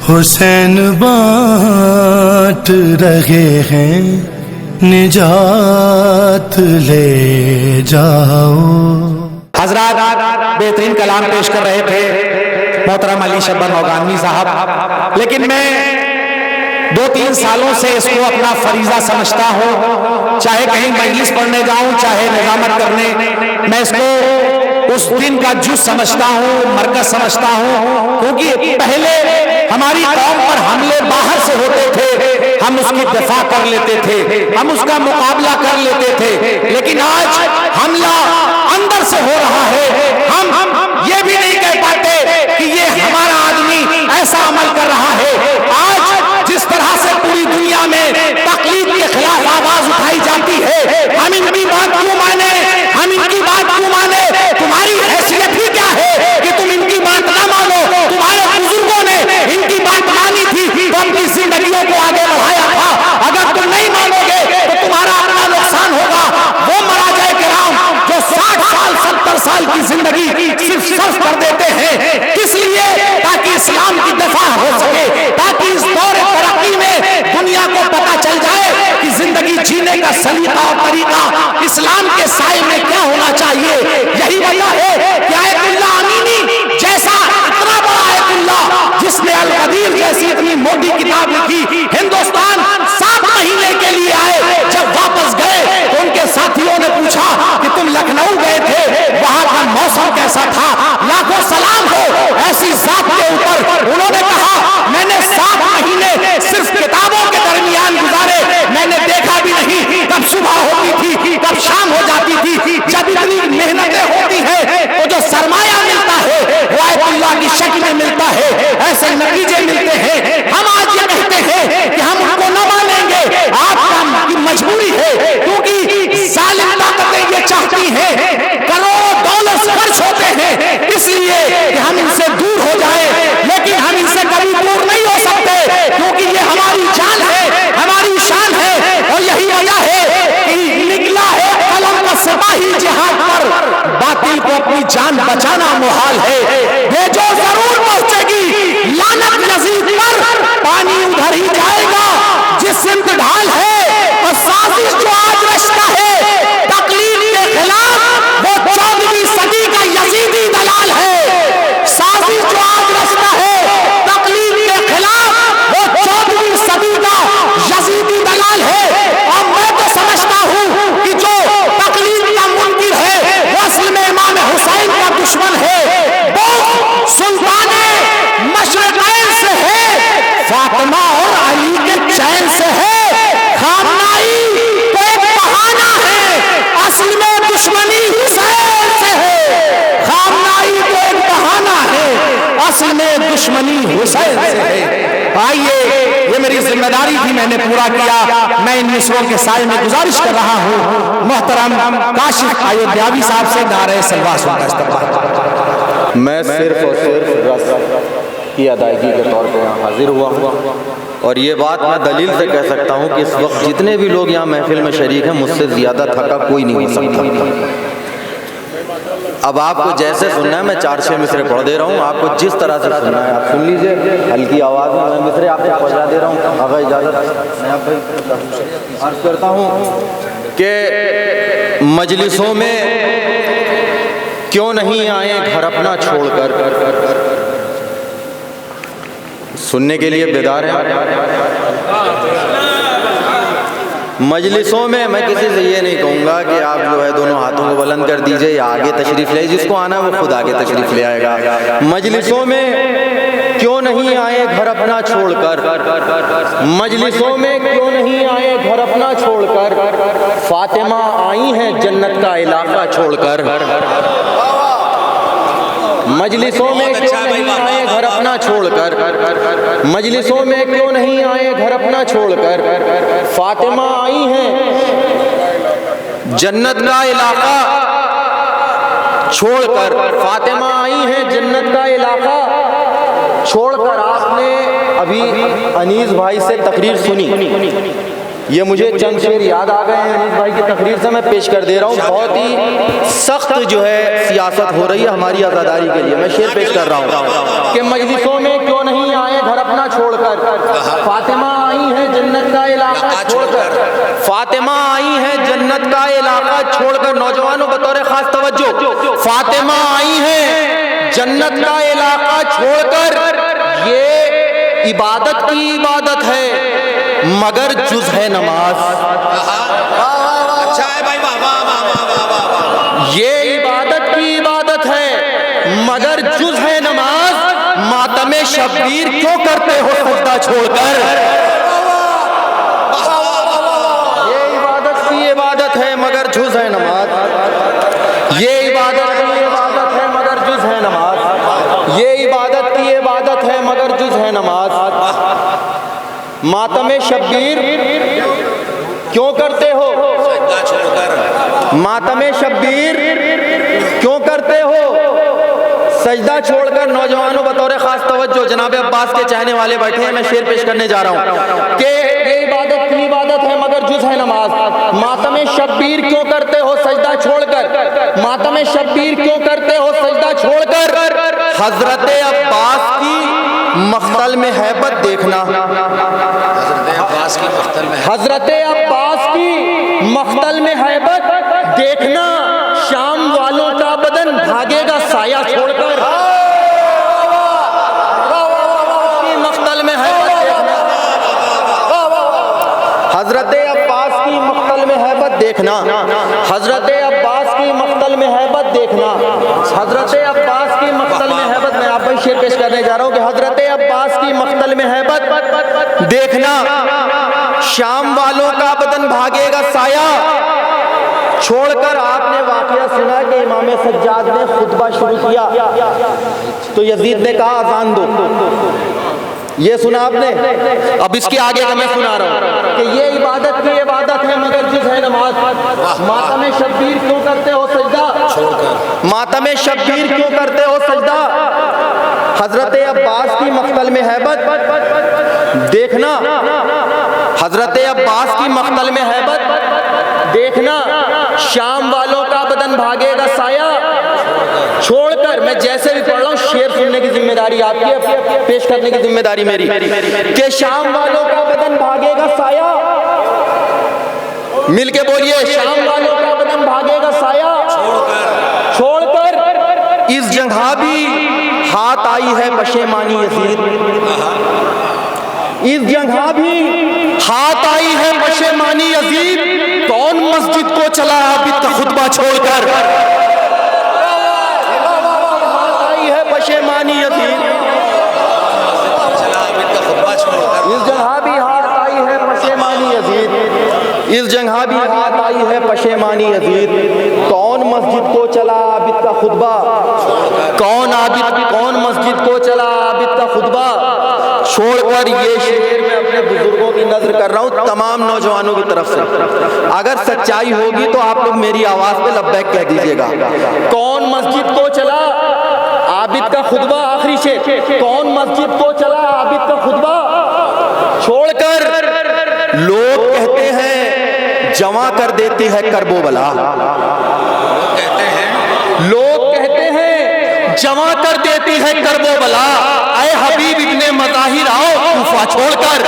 हुसैन बांट रहे हैं निजात ले जाओ। हजरात बेहतरीन कलाम पेश कर रहे थे मोहतरम अली शब्बर नौगानवी साहब, लेकिन मैं 2-3 सालों से इसको अपना फरीजा समझता हूँ। चाहे कहीं मजलिस पढ़ने जाऊं, चाहे निजामत करने, मैं इसको उस दिन का जुज समझता हूँ, मरकज समझता हूँ। क्योंकि पहले हमारी कौम पर हमले बाहर से होते थे, हम उसकी दफा कर लेते थे, हम उसका मुकाबला कर लेते थे, लेकिन आज हमला अंदर से हो रहा है। हम ये भी नहीं कह पाते कि ये हमारा आदमी ऐसा अमल कर रहा है। आज जिस तरह से पूरी दुनिया में तकलीफ के खिलाफ आवाज उठाई जाती है, हम इनकी बात क्यों माने, हम इनकी बात क्यों माने? तुम्हारी हैसियत ही क्या है कि तुम इनकी बात ना मानो? तुम्हारे बुजुर्गों ने इनकी बात मानी थी तो अपनी जिंदगियों को आगे बढ़ाया था। अगर तुम नहीं मानोगे तो तुम्हारा अपना नुकसान होगा। वो महाराजा किराम जो 60 साल 70 साल की जिंदगी सिर्फ सर्फ कर देते हैं, किस लिए? ताकि इस्लाम की दफा हो सके, ताकि इस दौर तरक्की में दुनिया को पता चल जाए कि जिंदगी जीने का सलीका और तरीका इस्लाम के साए में क्या होना चाहिए। यही वजह है कि आयतुल्लाह अमीनी जैसा इतना बड़ा आयतुल्लाह, जिसने अल कदीर जैसी इतनी मोटी किताब लिखी, हिंदुस्तान 7 महीने के लिए आए। जब वापस गए तो उनके साथियों ने पूछा कि तुम लखनऊ गए थे, वहां का मौसम कैसा था? लाखों सलाम हो ऐसी जात के ऊपर। उन्होंने कहा मैंने 7 महीने सिर्फ किताबों के दरमियान गुजारे, मैंने देखा भी नहीं कब सुबह होती थी, कब शाम हो जाती थी। जब इतनी मेहनतें होती है तो जो सरमाया मिलता है वो आयतुल्लाह की शक्ल में मिलता है, ऐसे नतीजे मिलते हैं। हम आज ये कहते हैं कि हम उनको न मानेंगे, आपकी मजबूरी है, क्योंकि जालिम ताकतें ये चाहती हैं करोड़ों डॉलर खर्च होते हैं इसलिए कि हम इनसे दूर हो जाए, लेकिन हम इनसे कभी दूर नहीं हो सकते, क्योंकि ये हमारी जान है, हमारी शान है। और यही वजह है कि निकला है कलम का सिपाही जिहाद पर, बातिल को अपनी जान बचाना मुहाल है। ये जो जरूर पहुंचेगी लानत यजीद पर, पानी उधर ही जाएगा जिस सिमत ढाल है। और साजिश जो आज रचता है तकलीफ के खिलाफ, वो 14वीं सदी का यजीदी दलाल है। साजिश जो आज रचता है तकलीफ के खिलाफ, वो 14वीं सदी का यजीदी दलाल है। और मैं तो समझता हूं कि जो तकलीफ का मुनकिर है वो असल में इमाम हुसैन का दुश्मन है। वो सुल्ताने मशरक़ैन से है, फातिमा और अली के चैन से है। खामनाई तो एक बहाना है, असल में दुश्मनी हुसैन से है। खामनाई तो एक बहाना है, असल में दुश्मनी हुसैन से है। आइए, ये मेरी जिम्मेदारी थी, मैंने पूरा किया। मैं इन मिसरों के साए में गुजारिश कर रहा हूँ मोहतरम काशिफ अयोध्यावी साहब से नारे सलवात का इस्तकबाल। मैं सिर्फ और सिर्फ रस्म की अदायगी के तौर पर यहाँ हाजिर हुआ और ये बात मैं दलील से कह सकता हूँ कि इस वक्त जितने भी लोग यहाँ महफिल में शरीक हैं, मुझसे ज़्यादा थका कोई नहीं हो सकता। अब आपको जैसे सुनना है मैं 4-6 मिसरे पढ़ दे रहा हूँ, आपको जिस तरह से सुनना है आप सुन लीजिए, हल्की आवाज़ में मैं मिसरे आपको पहुँचा दे रहा हूँ। अगर इजाज़त मैं आपको अर्ज़ करता हूँ कि मजलिसों में क्यों नहीं आए घर अपना छोड़कर, सुनने के लिए बेदार है। मजलिसों में मैं किसी से ये नहीं कहूँगा कि आप जो है दोनों हाथों को बुलंद कर दीजिए या आगे तशरीफ़ ले, जिसको आना है वो खुद आगे तशरीफ़ ले आएगा। मजलिसों में क्यों नहीं आए घर अपना छोड़कर, मजलिसों में क्यों नहीं आए घर अपना छोड़कर, फातिमा आई हैं जन्नत का इलाका छोड़कर। मजलिसों में क्यों नहीं आए घर अपना छोड़कर, मजलिसों में क्यों नहीं आए घर अपना छोड़कर, फातिमा आई हैं जन्नत का इलाका छोड़कर, फातिमा आई हैं जन्नत का इलाका छोड़कर। आपने अभी अनीस भाई से तकरीर सुनी, ये मुझे चंद शेर याद आ गए हैं अनीस भाई की तकरीर से, मैं पेश कर दे रहा हूँ। बहुत ही सख्त जो है सियासत हो रही है हमारी आज़ादारी के लिए। मैं शेर पेश कर रहा हूँ कि मजलिसों में क्यों नहीं आए घर अपना छोड़कर, फातिमा आई है जन्नत का इलाका छोड़कर, फातिमा आई है जन्नत का इलाका छोड़कर। नौजवानों बतौर खास तवज्जो, फातिमा आई है जन्नत का इलाका छोड़कर। ये इबादत की इबादत है मगर जुज है नमाज। अच्छा है भाई, वाह वाह वाह वाह वाह वाह। ये इबादत की इबादत है मगर जुज है नमाज। मातमे शब्बीर क्यों करते हो सजदा छोड़कर। ये इबादत की इबादत है मगर जुज है नमाज। ये इबादत की इबादत है मगर जुज है नमाज। ये इबादत की इबादत है मगर जुज है नमाज। मातमे शब्बीर क्यों करते हो, मातमे शब्बीर क्यों करते हो सजदा छोड़कर। नौजवानों बतौर खास तवज्जो, जनाब अब्बास के चाहने वाले बैठे हैं, मैं शेर पेश करने जा रहा हूँ कि ये इबादत की इबादत है मगर जुज है नमाज। मातमे शब्बीर क्यों करते हो सजदा छोड़कर, मातमे शब्बीर क्यों करते हो सजदा छोड़कर। हजरत अब्बास की मख्तल में हैबत देखना, हजरत अब्बास की मख्तल में हैबत देखना। शाम वालों का बदन भागेगा साया छोड़कर। मख्तल में हैबत देखना, हजरत अब्बास की मख्तल में हैबत देखना, हजरत अब्बास की मख्तल में हैबत देखना, हजरत अब्बास की मख्तल में हैबत। मैं आप भाई शेर पेश करने जा रहा हूँ कि हजरत अब्बास की मख्तल में हैबत देखना। शाम वालों का बदन भागेगा साया छोड़कर। आपने वाकया सुना कि इमाम सज्जाद ने खुतबा शुरू किया तो यजीद ने कहा अजान दो। ये सुना आपने। अब इसके आगे का मैं सुना रहा हूँ कि ये इबादत की इबादत है मगर जुज है नमाज। मातमे शब्बीर क्यों करते हो सजदा छोड़कर, मातमे शब्बीर क्यों करते हो सजदा। हजरत अब्बास की मख्तल में हैबत देखना, हजरत अब्बास की मख्तल में हैबत देखना। शाम वालों का बदन भागेगा साया छोड़कर। मैं जैसे भी पढ़ रहा हूँ शेर सुनने की जिम्मेदारी आपकी है, पेश करने की जिम्मेदारी मेरी कि शाम वालों का बदन भागेगा साया। मिलके बोलिए, शाम वालों का बदन भागेगा साया छोड़कर। इस जगह भी हाथ आई है पशेमानी यजीद, इस जगह भी हाथ आई है पशेमानी यजीद। कौन मस्जिद को चला अभी तक खुतबा छोड़कर। हाथ आई है पशेमानी यजीद, इस जगह भी हाथ आई है पशेमानी यजीद, इस जगह भी हाथ आई है पशेमानी यजीद। कौन मस्जिद को चला आबिद का खुतबा, कौन आबिद, कौन मस्जिद को चला आबिद का खुतबा छोड़कर। ये शेर मैं अपने बुजुर्गों की नजर कर रहा हूँ तमाम नौजवानों की तरफ से। अगर सच्चाई होगी तो आप लोग मेरी आवाज पे लब्बैक कह दीजिएगा। कौन मस्जिद को चला आबिद का खुतबा, आखिरी शेर, कौन मस्जिद को चला आबिद का खुतबा छोड़कर। लोग कहते हैं जमा कर देती है करबो बला, लोग कहते हैं जमा कर देती है करबो बला। ऐ हबीब इब्ने मज़ाहिर आओ कूफा छोड़कर।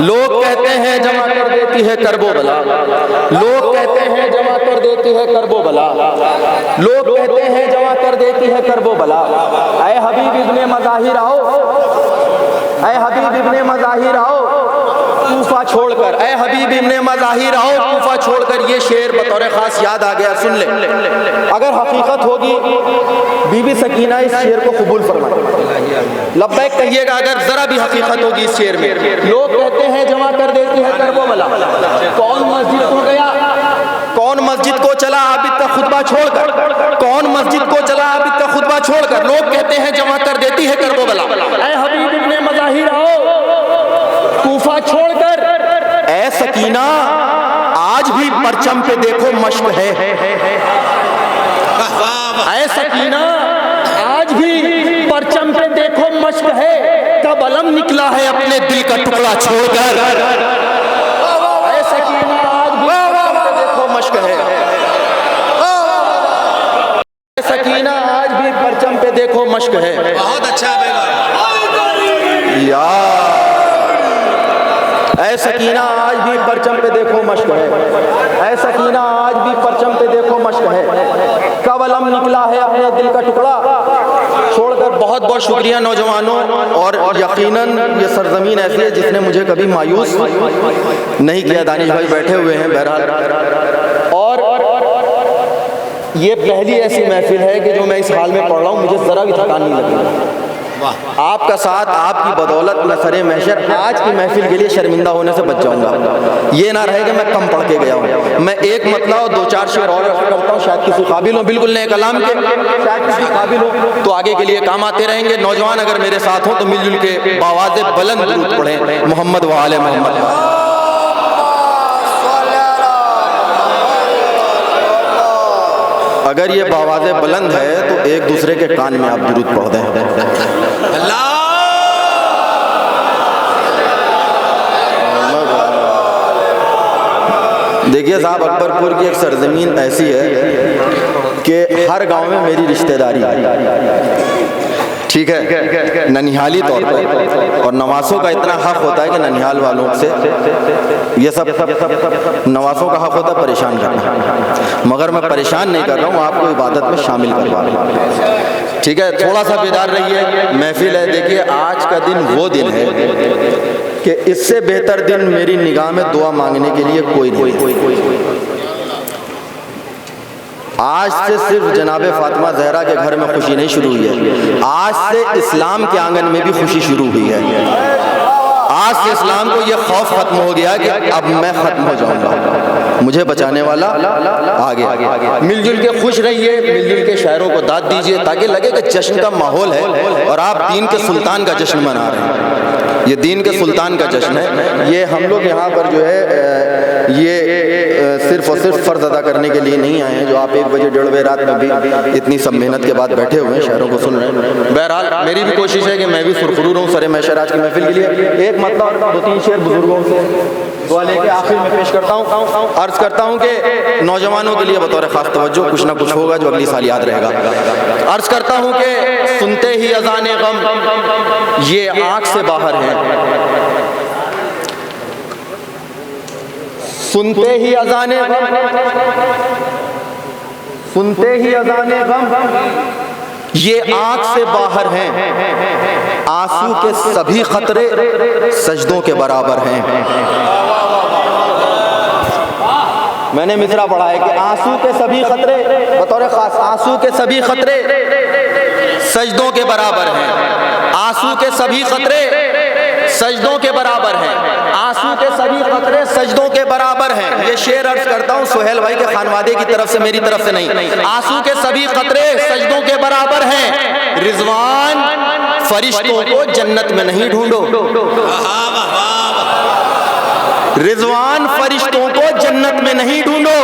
लोग कहते हैं जमा कर देती है करबो बला, लोग कहते हैं जमा कर देती है करबो बला, लोग कहते हैं जमा कर देती है करबो बला। ऐ हबीब इब्ने मज़ाहिर आओ, ऐ हबीब इब्ने मज़ाहिर आओ कूफा छोड़कर, ऐ हबीब इब्ने मज़ाहिर आओ कूफा छोड़कर। ये शेर बतौर खास याद आ गया, सुन ले। अगर हकीकत होगी बीबी सकीना इस शेर को कबूल फरमाए, लब्बैक कहिएगा अगर जरा भी हकीकत होगी इस शेर में। लोग कहते हैं जमा कर देती है करबो बला। कौन मस्जिद को गया, कौन मस्जिद को चला आबिद का खुतबा छोड़कर, कौन मस्जिद को चला आबिद का खुतबा छोड़कर। लोग कहते हैं जमा कर देती है करबो बला। ऐ हबीब इब्ने मज़ाहिर आओ कूफा छोड़कर ऐ सकीना आज भी परचम पे देखो मश्क है। ऐ सकीना आज भी परचम पे देखो मश्क है, कब अलम निकला है अपने दिल का टुकड़ा छोड़कर। ऐ सकीना आज भी परचम पे देखो मश्क है। ऐ सकीना आज भी परचम पे देखो मश्क है। बहुत अच्छा है यार ऐ सकीना आज भी परचम पे देखो मश्क है। ऐ सकीना आज भी परचम पे देखो मश्क है, कब अलम निकला है अपने दिल का टुकड़ा छोड़कर। बहुत बहुत शुक्रिया नौजवानों, और यकीनन ये सरजमीन ऐसी है जिसने मुझे कभी मायूस नहीं किया। दानिश भाई बैठे हुए हैं बहरहाल, और ये पहली ऐसी महफिल है कि जो मैं इस हाल में पढ़ रहा हूँ मुझे ज़रा भी थकान नहीं लगी। आपका साथ, आपकी बदौलत मैं सरे महशर आज की महफिल के लिए शर्मिंदा होने से बच जाऊंगा। ये ना रहे कि मैं कम पढ़ के गया हूँ। मैं एक मतलब और 2-4 शेर और करता हूँ, शायद किसी काबिल हो, बिल्कुल नए कलाम के, शायद किसी काबिल हो तो आगे के लिए काम आते रहेंगे। नौजवान अगर मेरे साथ हो तो मिलजुल के बावाज़े बुलंद दुरूद पढ़ें मोहम्मद व आले मोहम्मद। अगर ये बावाज़े बुलंद है तो एक दूसरे के कान में आप दुरूद पढ़ दें। अल्लाह। देखिए साहब, अकबरपुर की एक सरजमीन ऐसी है कि हर गांव में मेरी रिश्तेदारी, ठीक है, ननिहाली तौर पर, और नवासों का इतना हक होता है कि ननिहाल वालों से ये सब नवासों का हक होता है परेशान करना, मगर मैं परेशान नहीं कर रहा हूँ, आपको इबादत में शामिल करवा रहा हूँ। ठीक है, थोड़ा सा बेदार रहिए, महफिल है। देखिए आज का दिन वो दिन है कि इससे बेहतर दिन मेरी निगाह में दुआ मांगने के लिए कोई नहीं। आज से सिर्फ जनाबे फातिमा ज़हरा के घर में खुशी नहीं शुरू हुई है, आज से इस्लाम के आंगन में भी खुशी शुरू हुई है। आज से इस्लाम को यह खौफ खत्म हो गया कि अब मैं खत्म हो जाऊंगा, मुझे बचाने वाला आ गया। मिलजुल के खुश रहिए, मिलजुल के शायरों को दाद दीजिए ताकि लगे कि जश्न का माहौल है और आप दीन के सुल्तान का जश्न मना रहे हैं। ये दीन के सुल्तान का जश्न है। ये हम लोग यहाँ पर जो है ये सिर्फ और सिर्फ फ़र्ज अदा करने के लिए नहीं आए हैं, जो आप 1 बजे 1:30 बजे रात में भी इतनी सब मेहनत के बाद बैठे हुए हैं, शायरों को सुन रहे हैं। बहरहाल मेरी भी कोशिश है कि मैं भी सुरखरू रहूँ सरे महशर आज की महफिल के लिए। एक मतलब 2-3 शेर बुजुर्गों से दुआ लेके आखिर में पेश करता हूँ। अर्ज करता हूँ कि नौजवानों के लिए बतौर खास तवज्जो कुछ ना कुछ होगा जो अगली साल याद रहेगा। अर्ज करता हूँ कि सुनते ही अज़ाने गम ये आँख से बाहर है, सुनते ही अज़ाने गम, सुनते ही अज़ाने गम ये आँख से बाहर हैं, आंसू के सभी खतरे सजदों के बराबर हैं। मैंने मिसरा पढ़ा है कि आंसू के सभी खतरे, बतौर खास आंसू के सभी खतरे सजदों के बराबर हैं, आंसू के सभी खतरे सजदों के बराबर हैं, आंसू के सभी खतरे सजदों के बराबर हैं। ये शेर अर्ज करता हूँ सुहेल भाई के खानवादे की तरफ से, मेरी तरफ से नहीं। आंसू के सभी खतरे सजदों के बराबर हैं, रिजवान फरिश्तों को जन्नत में नहीं ढूंढो, रिजवान फरिश्तों को जन्नत में नहीं ढूंढो,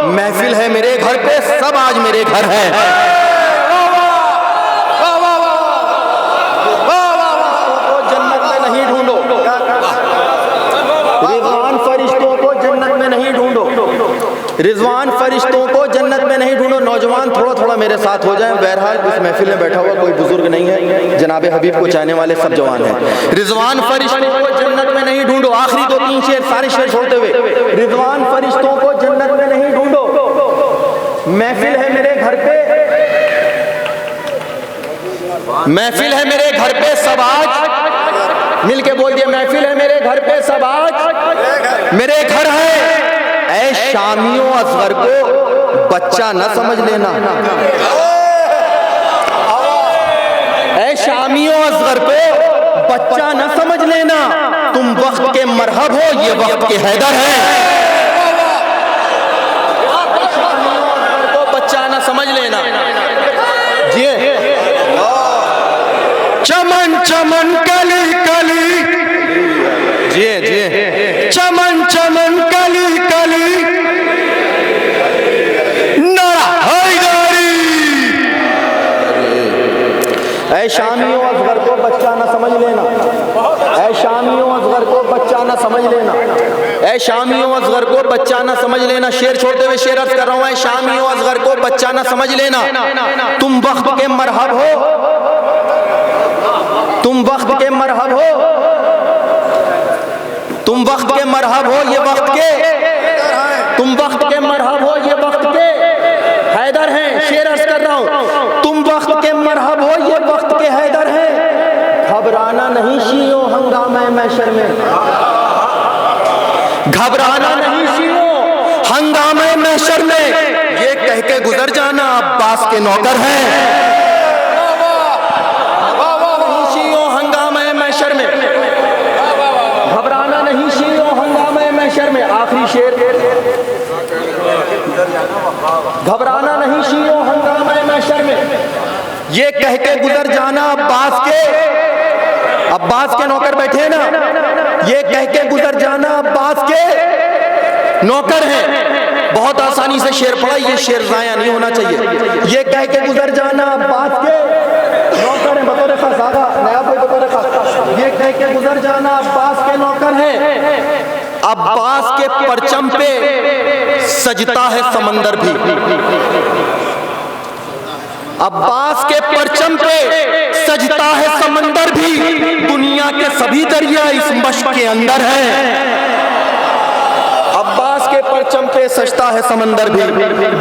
महफिल है मेरे घर पे, सब आज मेरे घर है। रिजवान फरिश्तों को जन्नत में नहीं ढूंढो। नौजवान थोड़ा थोड़ा मेरे साथ हो जाएं। बहरहाल इस महफिल में बैठा हुआ कोई बुजुर्ग नहीं है, जनाबे हबीब को चाहने वाले सब जवान हैं। रिजवान फरिश्तों को जन्नत में नहीं ढूंढो, आखिरी 2-3 शेर, सारे शेर छोड़ते हुए, रिजवान फरिश्तों को जन्नत में नहीं ढूंढो, महफिल है मेरे घर पे, महफिल है मेरे घर पे सब आज, मिलके बोल दिए, महफिल है मेरे घर पे सब आज मेरे घर है। ऐ शामियों असगर को बच्चा न समझ लेना, ऐ शामियों असगर को बच्चा न समझ लेना, तुम वक्त के मरहब हो, ये वक्त के हैदर हैं। को बच्चा न समझ लेना। जी चमन चमन कली कली, जी ऐ शामियों असगर को बच्चा ना समझ लेना, शेर छोड़ते हुए शेर अर्ज कर रहा हूं, ऐ शामियों असगर को बच्चा ना समझ लेना, तुम वक्त के मरहब हो, तुम वक्त के मरहब हो, तुम वक्त के मरहब हो, ये वक्त के, तुम वक्त के मरहब हो, ये वक्त के हैदर हैं। शेर अर्ज कर रहा हूं, तुम वक्त के मरहब हो, ये वक्त के हैदर हैं। घबराना नहीं शियो हंगामे महशर में, घबराना नहीं शियो हंगामे महशर में, ये कह के गुजर जाना अब्बास के नौकर हैं। नहीं शियो हंगामे महशर में, घबराना नहीं शियो हंगामे महशर में। आखिरी शेर, घबराना नहीं शियो हंगामे महशर में, ये कह के गुजर जाना अब्बास के, अब्बास के नौकर बैठे ना, ये कह के गुजर जाना अब्बास के नौकर हैं। बहुत आसानी से शेर पढ़ा, ये शेर जाया नहीं होना चाहिए। ये कह के गुजर जाना अब्बास के नौकर हैं, बतौर खास आगा नया कोई बतौर खास, ये कह के गुजर जाना अब्बास के नौकर हैं। अब्बास के परचम पे सजता है समंदर भी, अब्बास के परचम पे सजता है समंदर भी, दुनिया के सभी दरिया इस मश्क के अंदर हैं। अब्बास के परचम पे सजता है समंदर भी,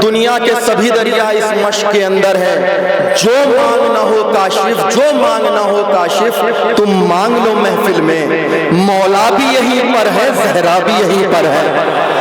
दुनिया के सभी दरिया इस मश्क के अंदर है। जो मांगना हो काशिफ, जो मांगना हो काशिफ, तुम मांग लो महफिल में, मौला भी यहीं पर है, ज़हरा भी यहीं पर है।